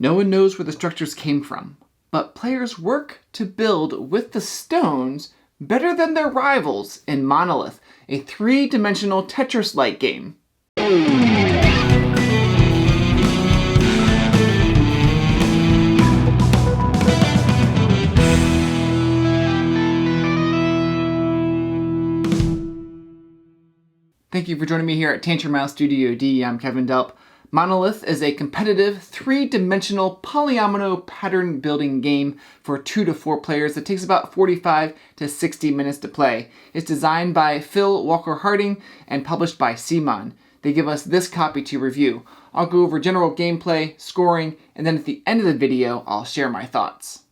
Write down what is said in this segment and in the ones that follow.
No one knows where the structures came from, but players work to build with the stones better than their rivals in Monolyth, a three-dimensional Tetris-like game. Thank you for joining me here at Tantrum Mouse Studio D. I'm Kevin Delp. Monolyth is a competitive, three-dimensional polyomino pattern building game for 2 to 4 players that takes about 45 to 60 minutes to play. It's designed by Phil Walker-Harding and published by CMON. They give us this copy to review. I'll go over general gameplay, scoring, and then at the end of the video, I'll share my thoughts.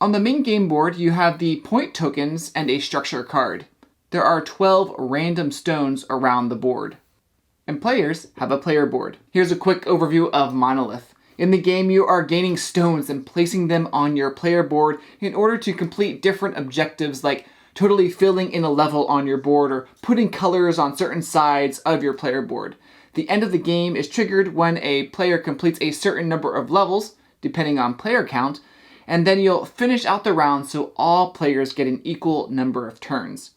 On the main game board, you have the point tokens and a structure card. There are 12 random stones around the board. And players have a player board. Here's a quick overview of Monolyth. In the game, you are gaining stones and placing them on your player board in order to complete different objectives like totally filling in a level on your board or putting colors on certain sides of your player board. The end of the game is triggered when a player completes a certain number of levels, depending on player count, and then you'll finish out the round so all players get an equal number of turns.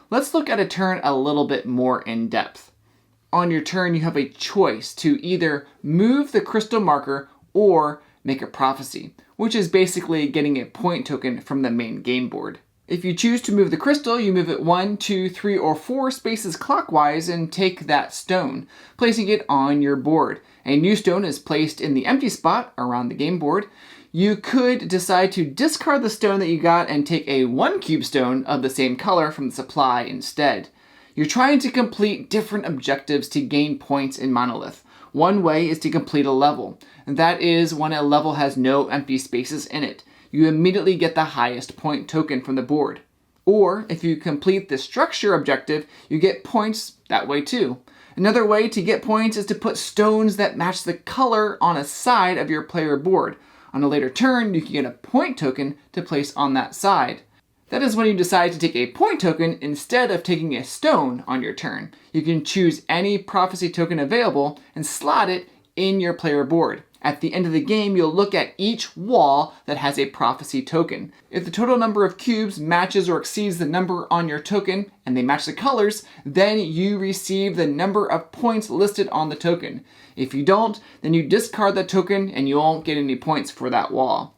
Let's look at a turn a little bit more in depth. On your turn, you have a choice to either move the crystal marker or make a prophecy, which is basically getting a point token from the main game board. If you choose to move the crystal, you move it 1, 2, 3, or 4 spaces clockwise and take that stone, placing it on your board. A new stone is placed in the empty spot around the game board. You could decide to discard the stone that you got and take a 1 cube stone of the same color from the supply instead. You're trying to complete different objectives to gain points in Monolyth. One way is to complete a level, and that is when a level has no empty spaces in it. You immediately get the highest point token from the board. Or, if you complete the structure objective, you get points that way too. Another way to get points is to put stones that match the color on a side of your player board. On a later turn, you can get a point token to place on that side. That is when you decide to take a point token instead of taking a stone on your turn. You can choose any prophecy token available and slot it in your player board. At the end of the game, you'll look at each wall that has a prophecy token. If the total number of cubes matches or exceeds the number on your token, and they match the colors, then you receive the number of points listed on the token. If you don't, then you discard the token and you won't get any points for that wall.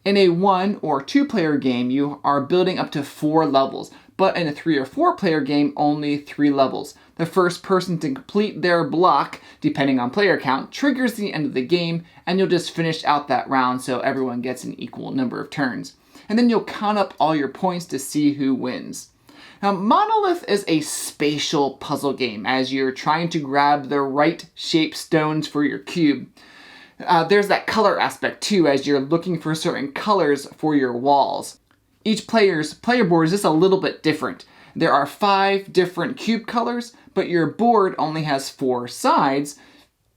In a 1 or 2 player game, you are building up to 4 levels, but in a 3 or 4 player game, only 3 levels. The first person to complete their block, depending on player count, triggers the end of the game, and you'll just finish out that round so everyone gets an equal number of turns. And then you'll count up all your points to see who wins. Now, Monolyth is a spatial puzzle game as you're trying to grab the right shape stones for your cube. There's that color aspect too, as you're looking for certain colors for your walls. Each player's player board is just a little bit different. There are 5 different cube colors, but your board only has 4 sides,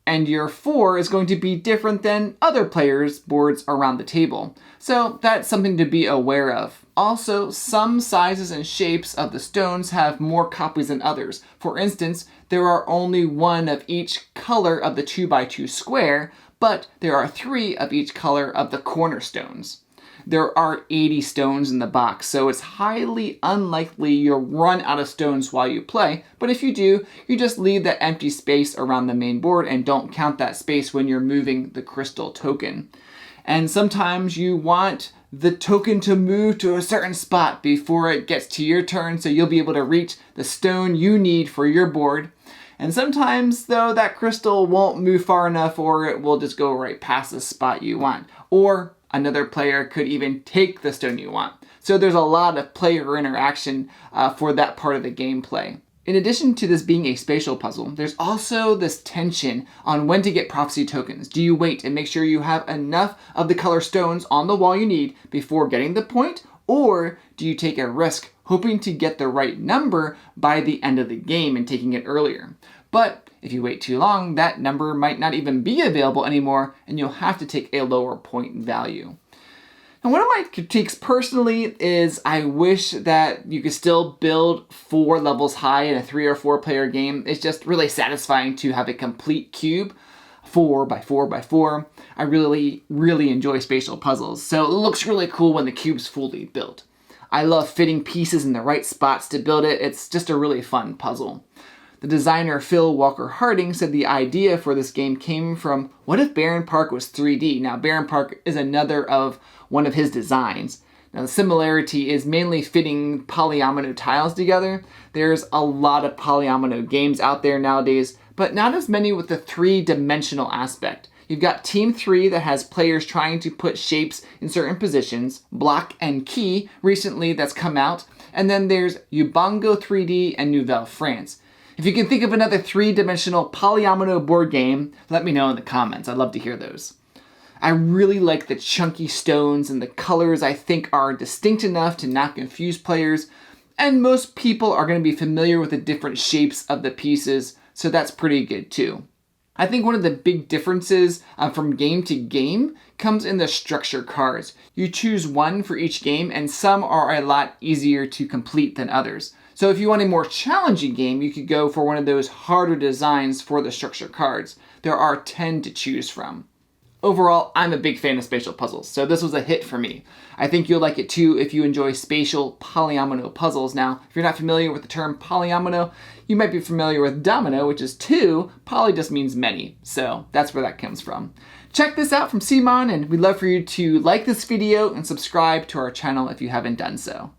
and your 4 is going to be different than other players' boards around the table. So that's something to be aware of. Also, some sizes and shapes of the stones have more copies than others. For instance, there are only 1 of each color of the 2x2 square, but there are 3 of each color of the cornerstones. There are 80 stones in the box, so it's highly unlikely you'll run out of stones while you play, but if you do, you just leave that empty space around the main board and don't count that space when you're moving the crystal token. And sometimes you want the token to move to a certain spot before it gets to your turn, so you'll be able to reach the stone you need for your board. And sometimes, though, that crystal won't move far enough or it will just go right past the spot you want. Or another player could even take the stone you want. So there's a lot of player interaction for that part of the gameplay. In addition to this being a spatial puzzle, there's also this tension on when to get prophecy tokens. Do you wait and make sure you have enough of the color stones on the wall you need before getting the point? Or do you take a risk hoping to get the right number by the end of the game and taking it earlier? But if you wait too long, that number might not even be available anymore and you'll have to take a lower point value. And one of my critiques personally is I wish that you could still build 4 levels high in a 3 or 4 player game. It's just really satisfying to have a complete cube. 4 by 4 by 4. I really enjoy spatial puzzles, so it looks really cool when the cube's fully built. I love fitting pieces in the right spots to build it. It's just a really fun puzzle. The designer Phil Walker Harding said the idea for this game came from, what if Barron Park was 3D? Now, Barron Park is another of one of his designs. Now, the similarity is mainly fitting polyomino tiles together. There's a lot of polyomino games out there nowadays, but not as many with the three-dimensional aspect. You've got Team 3 that has players trying to put shapes in certain positions, Block and Key recently that's come out, and then there's Ubongo 3D and Nouvelle France. If you can think of another three-dimensional polyomino board game, let me know in the comments. I'd love to hear those. I really like the chunky stones, and the colors I think are distinct enough to not confuse players, and most people are going to be familiar with the different shapes of the pieces, so that's pretty good too. I think one of the big differences from game to game comes in the structure cards. You choose one for each game, and some are a lot easier to complete than others. So if you want a more challenging game, you could go for one of those harder designs for the structure cards. There are 10 to choose from. Overall, I'm a big fan of spatial puzzles, so this was a hit for me. I think you'll like it too if you enjoy spatial polyomino puzzles. Now, if you're not familiar with the term polyomino, you might be familiar with domino, which is 2. Poly just means many, so that's where that comes from. Check this out from CMON, and we'd love for you to like this video and subscribe to our channel if you haven't done so.